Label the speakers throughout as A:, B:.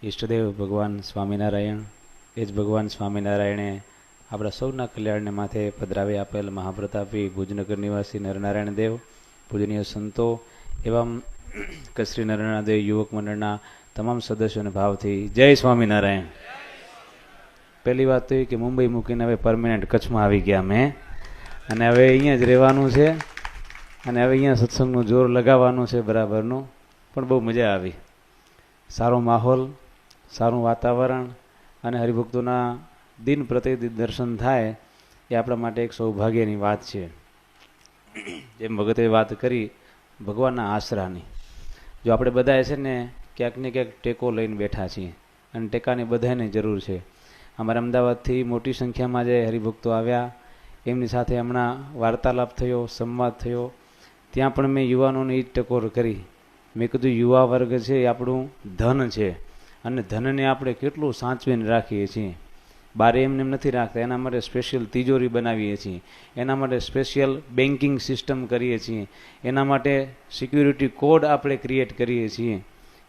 A: ઈષ્ટદેવ ભગવાન સ્વામિનારાયણ, એ જ ભગવાન સ્વામિનારાયણે આપણા સૌના કલ્યાણને માથે પધરાવી આપેલ મહાપ્રતાપી ભુજનગર નિવાસી નરનારાયણ દેવ, પૂજનીય સંતો એવા કશ્રી નરનારાયણ દેવ યુવક મંડળના તમામ સદસ્યોને ભાવથી જય સ્વામિનારાયણ. પહેલી વાત તો એ કે મુંબઈ મૂકીને હવે પરમેનન્ટ કચ્છમાં આવી ગયા મેં, અને હવે અહીંયા જ રહેવાનું છે, અને હવે અહીંયા સત્સંગનું જોર લગાવવાનું છે બરાબરનું. પણ બહુ મજા આવી, સારો માહોલ, સારું વાતાવરણ અને હરિભક્તોના દિન પ્રતિદિન દર્શન થાય એ આપણા માટે એક સૌભાગ્યની વાત છે. જેમ ભગતે વાત કરી ભગવાનના આશરાની, જો આપણે બધાએ છે ને ક્યાંક ને ક્યાંક ટેકો લઈને બેઠા છીએ, અને ટેકાની બધાને જરૂર છે. અમારા અમદાવાદથી મોટી સંખ્યામાં જે હરિભક્તો આવ્યા એમની સાથે હમણાં વાર્તાલાપ થયો, સંવાદ થયો, ત્યાં પણ મેં યુવાનોને એ જ ટકોર કરી. મેં કીધું યુવા વર્ગ છે એ આપણું ધન છે, અને ધનને આપણે કેટલું સાચવીને રાખીએ છીએ. બારે એમને એમ નથી રાખતા, એના માટે સ્પેશિયલ તિજોરી બનાવીએ છીએ, એના માટે સ્પેશિયલ બેન્કિંગ સિસ્ટમ કરીએ છીએ, એના માટે સિક્યુરિટી કોડ આપણે ક્રિએટ કરીએ છીએ.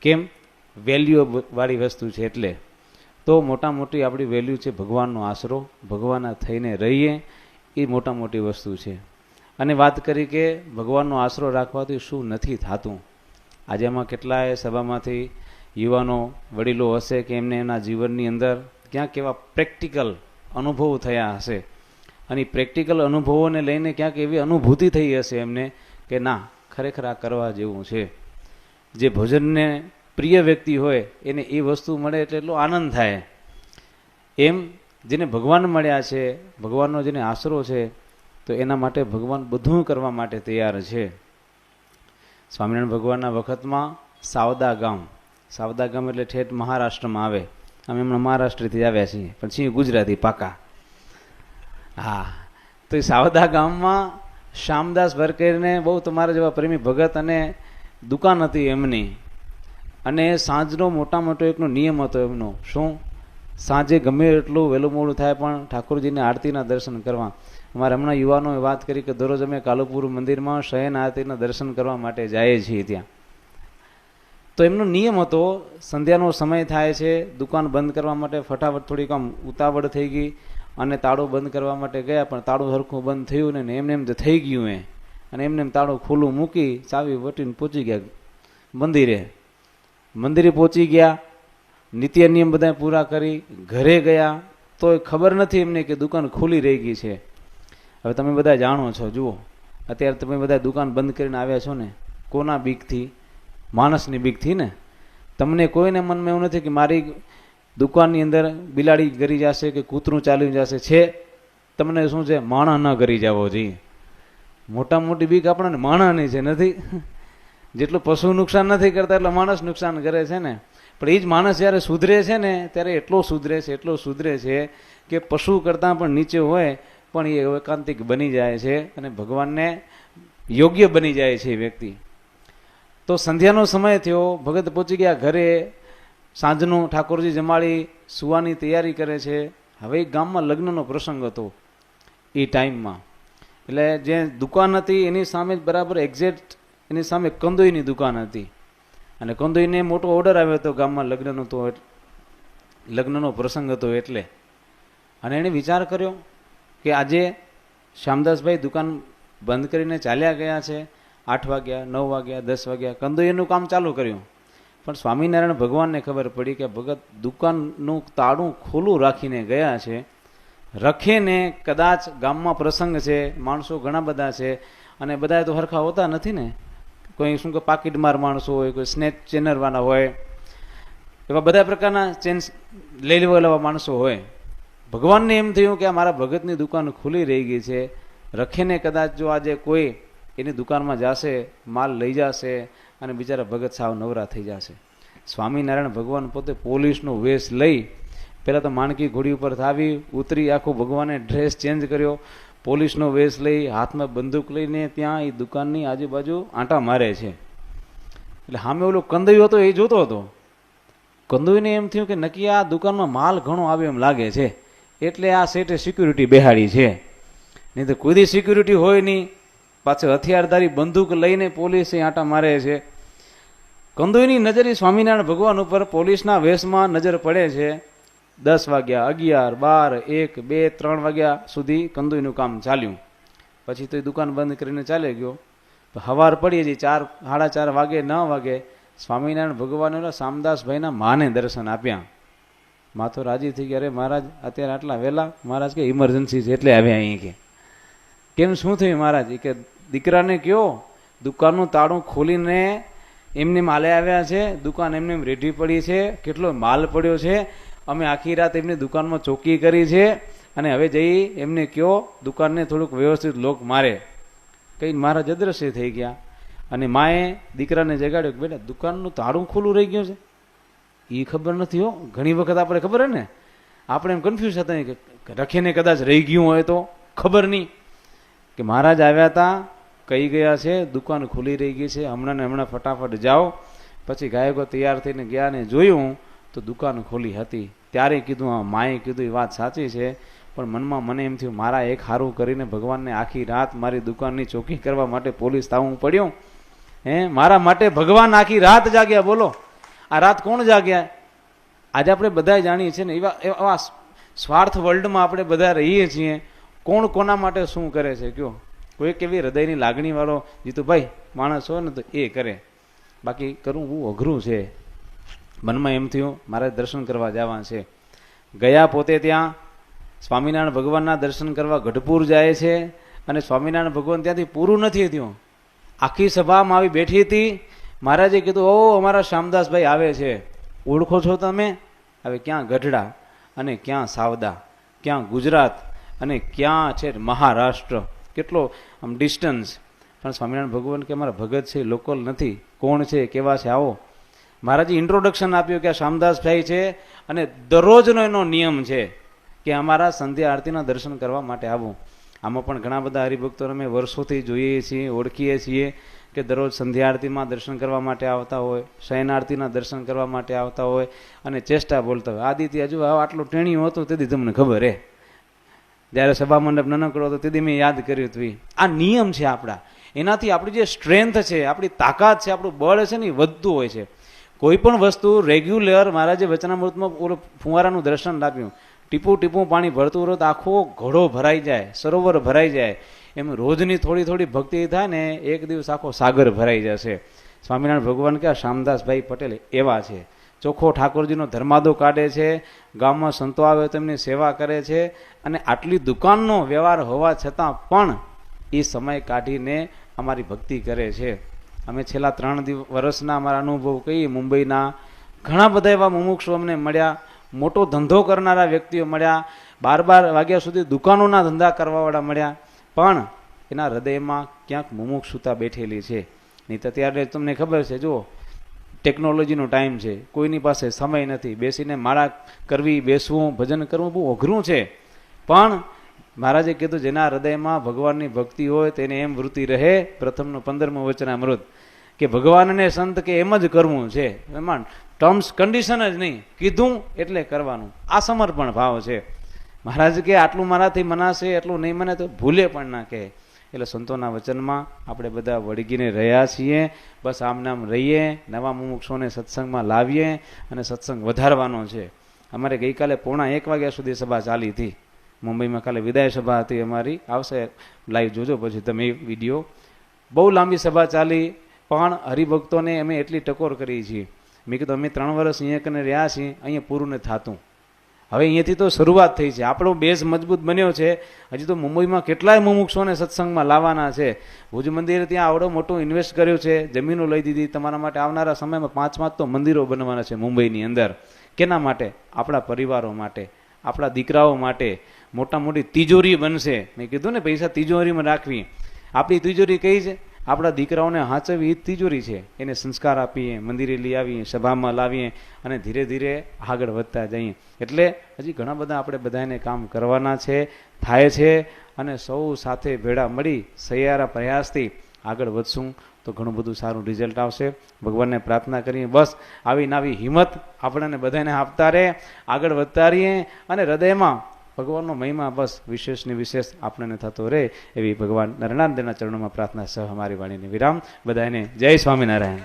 A: કેમ? વેલ્યુવાળી વસ્તુ છે એટલે. તો મોટા મોટી આપણી વેલ્યુ છે ભગવાનનો આશરો, ભગવાનના થઈને રહીએ એ મોટા મોટી વસ્તુ છે. અને વાત કરી કે ભગવાનનો આશરો રાખવાથી શું નથી થતું. આજે એમાં કેટલાય સભામાંથી યુવાનો વડીલો હશે કે એમને એમના જીવનની અંદર ક્યાંક એવા પ્રેક્ટિકલ અનુભવો થયા હશે, અને પ્રેક્ટિકલ અનુભવોને લઈને ક્યાંક એવી અનુભૂતિ થઈ હશે એમને કે ના, ખરેખર આ કરવા જેવું છે. જે ભોજનને પ્રિય વ્યક્તિ હોય એને એ વસ્તુ મળે એટલે એટલો આનંદ થાય. એમ જેને ભગવાન મળ્યા છે, ભગવાનનો જેને આશરો છે, તો એના માટે ભગવાન બધું કરવા માટે તૈયાર છે. સ્વામિનારાયણ ભગવાનના વખતમાં સાવદા ગામ એટલે ઠેઠ મહારાષ્ટ્રમાં આવે. અમે હમણાં મહારાષ્ટ્રથી આવ્યા છીએ, પણ છીએ ગુજરાતી પાકા. હા, તો એ સાવદા ગામમાં શ્યામદાસ ભરકેરને બહુ તમારા જેવા પ્રેમી ભગત અને દુકાન હતી એમની, અને સાંજનો મોટા મોટો એકનો નિયમ હતો એમનો. શું? સાંજે ગમે એટલું વહેલું મોડું થાય પણ ઠાકોરજીને આરતીના દર્શન કરવા. અમારે હમણાં યુવાનોએ વાત કરી કે દરરોજ અમે કાલુપુર મંદિરમાં શયન આરતીના દર્શન કરવા માટે જઈએ છીએ ત્યાં. તો એમનો નિયમ હતો, સંધ્યાનો સમય થાય છે, દુકાન બંધ કરવા માટે ફટાફટ થોડીક આમ ઉતાવળ થઈ ગઈ અને તાળું બંધ કરવા માટે ગયા, પણ તાળું સરખું બંધ થયું ને એમને એમ થઈ ગયું એ, અને એમને એમ તાળું ખુલ્લું મૂકી ચાવી વટીને પહોંચી ગયા મંદિરે પહોંચી ગયા, નિત્ય નિયમ બધા પૂરા કરી ઘરે ગયા, તો ખબર નથી એમને કે દુકાન ખુલ્લી રહી ગઈ છે. હવે તમે બધા જાણો છો, જુઓ અત્યારે તમે બધા દુકાન બંધ કરીને આવ્યા છો ને, કોના બીકથી? માણસની બીકથી ને. તમને કોઈને મનમાં એવું નથી કે મારી દુકાનની અંદર બિલાડી ગરી જશે કે કૂતરું ચાલી જશે. છે તમને શું છે? માણસ ન ગરી જવો જોઈએ. મોટા મોટી બીક આપણને માણસની છે, નથી? જેટલું પશુ નુકસાન નથી કરતા એટલે માણસ નુકસાન કરે છે ને. પણ એ જ માણસ જ્યારે સુધરે છે ને ત્યારે એટલો સુધરે છે કે પશુ કરતાં પણ નીચે હોય પણ એ એકાંતિક બની જાય છે અને ભગવાનને યોગ્ય બની જાય છે એ વ્યક્તિ. તો સંધ્યાનો સમય થયો, ભગત પહોંચી ગયા ઘરે, સાંજનું ઠાકોરજી જમાડી સુવાની તૈયારી કરે છે. હવે ગામમાં લગ્નનો પ્રસંગ હતો એ ટાઈમમાં, એટલે જે દુકાન હતી એની સામે બરાબર એક્ઝેક્ટ એની સામે કંદોઈની દુકાન હતી, અને કંદોઈને મોટો ઓર્ડર આવ્યો હતો ગામમાં લગ્નનો પ્રસંગ હતો એટલે. અને એણે વિચાર કર્યો કે આજે શ્યામદાસભાઈ દુકાન બંધ કરીને ચાલ્યા ગયા છે, 8 વાગ્યા, 9 વાગ્યા, 10 વાગ્યા, કંદોઈનું કામ ચાલુ કર્યું. પણ સ્વામિનારાયણ ભગવાનને ખબર પડી કે ભગત દુકાનનું તાળું ખુલ્લું રાખીને ગયા છે. રખીને કદાચ ગામમાં પ્રસંગ છે, માણસો ઘણા બધા છે, અને બધા તો હરખા હોતા નથી ને. કોઈ શું કે પાકીટમાર માણસો હોય, કોઈ સ્નેચ ચેનરવાળા હોય, એવા બધા પ્રકારના ચેન્જ લઈ લેવા માણસો હોય. ભગવાનને એમ થયું કે આ મારા ભગતની દુકાન ખુલ્લી રહી ગઈ છે, રખીને કદાચ જો આજે કોઈ એની દુકાનમાં જશે, માલ લઈ જશે અને બિચારા ભગત સાવ નવરા થઈ જશે. સ્વામિનારાયણ ભગવાન પોતે પોલીસનો વેશ લઈ, પહેલાં તો માણકી ઘોડી ઉપર થાવી ઉતરી, આખું ભગવાને ડ્રેસ ચેન્જ કર્યો, પોલીસનો વેશ લઈ, હાથમાં બંદૂક લઈને ત્યાં એ દુકાનની આજુબાજુ આંટા મારે છે. એટલે સામે ઓલો કંદોઈ હતો એ જોતો હતો. કંદોઈને એમ થયું કે નક્કી આ દુકાનમાં માલ ઘણો આવ્યો એમ લાગે છે, એટલે આ સેટે સિક્યુરિટી બેહાડી છે, નહીં તો કોઈ સિક્યુરિટી હોય નહીં. પાછળ હથિયારધારી બંદૂક લઈને પોલીસ આંટા મારે છે. કંદોઈની નજર એ સ્વામિનારાયણ ભગવાન ઉપર પોલીસના વેશમાં નજર પડે છે. 10 વાગ્યા, 11, 12, 1, 2, 3 વાગ્યા સુધી કંદોઈનું કામ ચાલ્યું. પછી તો એ દુકાન બંધ કરીને ચાલે ગયો. હવાર પડી હજી 4, 4:30 વાગે, 9 વાગે સ્વામિનારાયણ ભગવાનના શામદાસભાઈના માને દર્શન આપ્યા. મા તો રાજી થઈ ગયા, અરે મહારાજ અત્યારે આટલા વહેલા? મહારાજ કે ઇમરજન્સી છે એટલે આવ્યા અહીં. કે કેમ, શું થયું મહારાજ? કે દીકરાને કયો દુકાનનું તાળું ખોલીને એમને માલે આવ્યા છે, દુકાન એમને રેઢી પડી છે, કેટલો માલ પડ્યો છે, અમે આખી રાત એમની દુકાનમાં ચોકી કરી છે, અને હવે જઈ એમને કયો દુકાનને થોડુંક વ્યવસ્થિત લોક મારે. કઈ મહારાજ અદ્રશ્ય થઈ ગયા. અને માએ દીકરાને જગાડ્યો કે બેટા દુકાનનું તાળું ખુલ્લું રહી ગયું છે. એ ખબર નથી હો, ઘણી વખત આપણે ખબર હે ને, આપણે એમ કન્ફ્યુઝ હતા કે રખીને કદાચ રહી ગયું હોય તો ખબર નહીં. કે મહારાજ આવ્યા હતા, કહી ગયા છે દુકાન ખુલ્લી રહી ગઈ છે, હમણાં ને હમણાં ફટાફટ જાઓ. પછી ગાયકો તૈયાર થઈને ગયા ને જોયું તો દુકાન ખોલી હતી. ત્યારે કીધું, હા માએ કીધું એ વાત સાચી છે, પણ મનમાં મને એમ થયું મારા એક હારું કરીને ભગવાનને આખી રાત મારી દુકાનની ચોકી કરવા માટે પોલીસ થવું પડ્યું. મારા માટે ભગવાન આખી રાત જાગ્યા. બોલો, આ રાત કોણ જાગ્યા? આજે આપણે બધા જાણીએ છીએ ને, એવા સ્વાર્થ વર્લ્ડમાં આપણે બધા રહીએ છીએ. કોણ કોના માટે શું કરે છે કયો? કોઈક એવી હૃદયની લાગણી વાળો જીતુભાઈ માણસ હોય ને તો એ કરે, બાકી કરવું બહુ અઘરું છે. મનમાં એમ થયું મારે દર્શન કરવા જવા છે. ગયા પોતે ત્યાં સ્વામિનારાયણ ભગવાનના દર્શન કરવા ગઢપુર જાય છે, અને સ્વામિનારાયણ ભગવાન ત્યાંથી પૂરું નથી થયું. આખી સભામાં આવી બેઠી હતી. મહારાજે કીધું, ઓ અમારા શામદાસભાઈ આવે છે, ઓળખો છો તમે? હવે ક્યાં ગઢડા અને ક્યાં સાવદા, ક્યાં ગુજરાત અને ક્યાં છે મહારાષ્ટ્ર, કેટલો આમ ડિસ્ટન્સ. પણ સ્વામિનારાયણ ભગવાન કે અમારા ભગત છે, લોકલ નથી, કોણ છે, કેવા છે, આવો. મહારાજે ઇન્ટ્રોડક્શન આપ્યું કે આ શામદાસભાઈ છે, અને દરરોજનો એનો નિયમ છે કે અમારા સંધ્યા આરતીના દર્શન કરવા માટે આવું. આમાં પણ ઘણા બધા હરિભક્તો અમે વર્ષોથી જોઈએ છીએ, ઓળખીએ છીએ કે દરરોજ સંધ્યા આરતીમાં દર્શન કરવા માટે આવતા હોય, શયન આરતીના દર્શન કરવા માટે આવતા હોય, અને ચેષ્ટા બોલતા હોય. આદિત્ય હજુ આટલું ટેણિયું હતું તેથી તમને ખબર હે, જ્યારે સભા મંડપ નાનકડો હતો તેથી મેં યાદ કર્યું હતું. આ નિયમ છે આપણા, એનાથી આપણી જે સ્ટ્રેન્થ છે, આપણી તાકાત છે, આપણું બળ છે ને એ વધતું હોય છે. કોઈ પણ વસ્તુ રેગ્યુલર, મહારાજે વચનામૃતમાં ફુવારાનું દર્શન આપ્યું, ટીપું ટીપું પાણી ભરતું રહો તો આખો ઘડો ભરાઈ જાય, સરોવર ભરાઈ જાય. એમ રોજની થોડી થોડી ભક્તિ થાય ને, એક દિવસ આખો સાગર ભરાઈ જશે. સ્વામિનારાયણ ભગવાન કે શામદાસભાઈ પટેલ એવા છે. ચોખ્ખો ઠાકોરજીનો ધર્માદો કાઢે છે, ગામમાં સંતો આવે તો એમની સેવા કરે છે, અને આટલી દુકાનનો વ્યવહાર હોવા છતાં પણ એ સમય કાઢીને અમારી ભક્તિ કરે છે. અમે છેલ્લા 3 વર્ષના અમારા અનુભવ કહીએ, મુંબઈના ઘણા બધા એવા મુમુક્ષુ અમને મળ્યા, મોટો ધંધો કરનારા વ્યક્તિઓ મળ્યા, 12 વાગ્યા સુધી દુકાનોના ધંધા કરવાવાળા મળ્યા, પણ એના હૃદયમાં ક્યાંક મુમુક્ષુતા બેઠેલી છે. નહીં તો ત્યારે તમને ખબર છે, જુઓ ટેકનોલોજીનો ટાઈમ છે, કોઈની પાસે સમય નથી, બેસીને માળા કરવી, બેસવું, ભજન કરવું બહુ અઘરું છે. પણ મહારાજે કીધું જેના હૃદયમાં ભગવાનની ભક્તિ હોય તેને એમ વૃત્તિ રહે. પ્રથમનું 15મું વચનામૃત કે ભગવાનને સંત કે એમ જ કરવું છે, એમાં ટર્મ્સ કન્ડિશન જ નહીં, કીધું એટલે કરવાનું. આ સમર્પણ ભાવ છે. મહારાજ કે આટલું મારાથી મનાશે, એટલું નહીં મને તો ભૂલે પણ ના કહે. એટલે સંતોના વચનમાં આપણે બધા વળગીને રહ્યા છીએ. બસ આમ નામ રહીએ, નવા મુમુક્ષોને સત્સંગમાં લાવીએ અને સત્સંગ વધારવાનો છે. અમારે ગઈકાલે 1:45 વાગ્યા સુધી સભા ચાલી હતી મુંબઈમાં. કાલે વિદાય સભા હતી અમારી, આવશે લાઈવ જોજો પછી તમે વિડીયો. બહુ લાંબી સભા ચાલી, પણ હરિભક્તોને અમે એટલી ટકોર કરી છીએ. મેં કીધું અમે 3 વર્ષ અહીંયા કને રહ્યા છીએ, અહીંયા પૂરું નથી થતું. હવે અહીંયાથી તો શરૂઆત થઈ છે, આપણો બેઝ મજબૂત બન્યો છે. હજી તો મુંબઈમાં કેટલાય મુમુક્ષોને સત્સંગમાં લાવવાના છે. ભુજ મંદિરે ત્યાં આવડો મોટું ઇન્વેસ્ટ કર્યું છે, જમીનો લઈ દીધી. તમારા માટે આવનારા સમયમાં 5 તો મંદિરો બનવાના છે મુંબઈની અંદર. કેના માટે? આપણા પરિવારો માટે, આપણા દીકરાઓ માટે. મોટા મોટી તિજોરી બનશે. મેં કીધું ને પૈસા તિજોરીમાં રાખવી. આપણી તિજોરી કઈ છે? આપણા દીકરાઓને હાંચવી એ તિજોરી છે. એને સંસ્કાર આપીએ, મંદિરે લઈ આવીએ, સભામાં લાવીએ અને ધીરે ધીરે આગળ વધતા જઈએ. એટલે હજી ઘણા બધા આપણે બધાને કામ કરવાના છે, થાય છે. અને સૌ સાથે ભેળા મળી સહિયારા પ્રયાસથી આગળ વધશું તો ઘણું બધું સારું રિઝલ્ટ આવશે. ભગવાનને પ્રાર્થના કરીએ બસ આવી નવી હિંમત આપણને બધાને આપતા રહે, આગળ વધતા રહીએ, અને હૃદયમાં ભગવાનનો મહિમા બસ વિશેષની વિશેષ આપણને થતો રહે એવી ભગવાન નરનારાયણના ચરણોમાં પ્રાર્થના સહ અમારી વાણીને વિરામ. બધાને જય સ્વામિનારાયણ.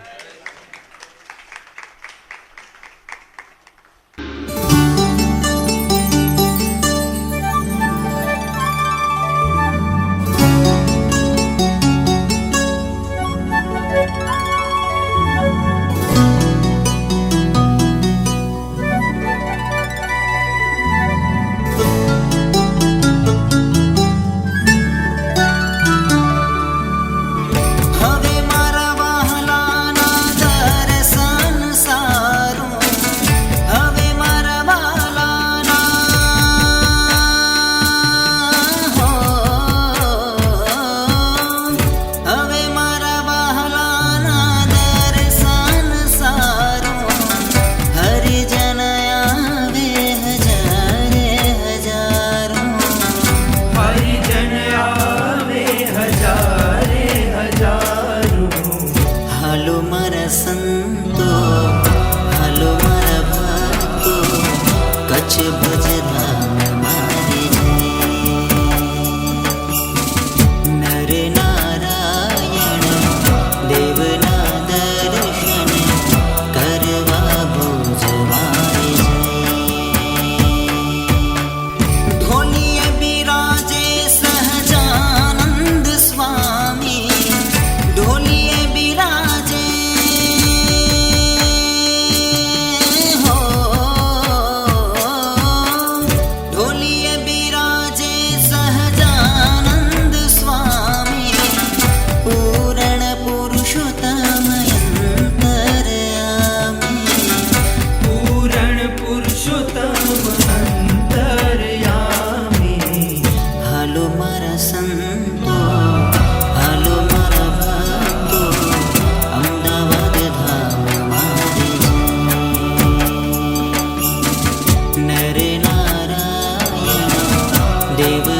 B: દેવ